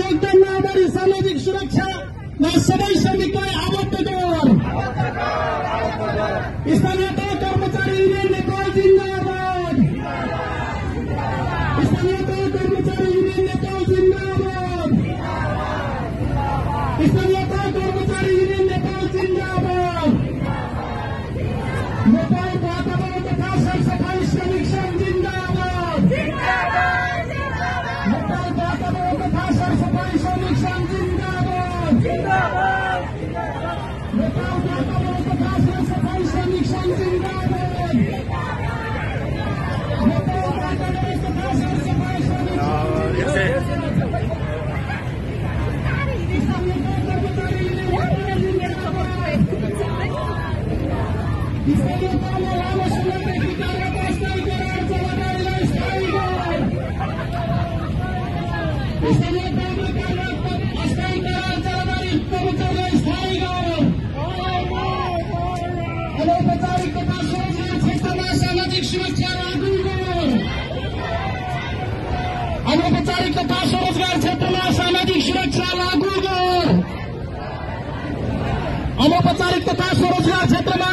योगदानमा अगाडि सामाजिक सुरक्षामा सबै श्रमिकलाई आबद्ध गरौँ। स्थानीय तह कर्मचारी युनियन नेपाल जिन्दाबाद। स्थानीय तह कर्मचारी युनियन नेपाल जिन्दाबाद। स्थानीय तह कर्मचारी युनियन नेपाल जिन्दाबाद। नेपाल वातावरण तथा सरसफाई श्रमिक संघ जिन्दाबाद। नेपाल वातावरण तथा सरसफाई श्रमिक संघ जिन्दाबाद। नेपाल वातावरण तथा सरसफाई श्रमिक संघ जिन्दाबाद। नेपाल वातावरण तथा सरसफाई श्रमिक स्थानीय तहमा लामो समयदेखि कार्यरत अस्थायी करार चलाउनेलाई स्थायी गरौँ। स्थानीय तहमा कार्यरत अस्थायी करार चलाउने कर्मचारीलाई स्थायी गरौँ। अनौपचारिक तथा स्वरोजगार क्षेत्रमा सामाजिक सुरक्षा लागू गरौँ। अनौपचारिक तथा स्वरोजगार क्षेत्रमा सामाजिक सुरक्षा लागू गरौँ। अनौपचारिक तथा स्वरोजगार क्षेत्रमा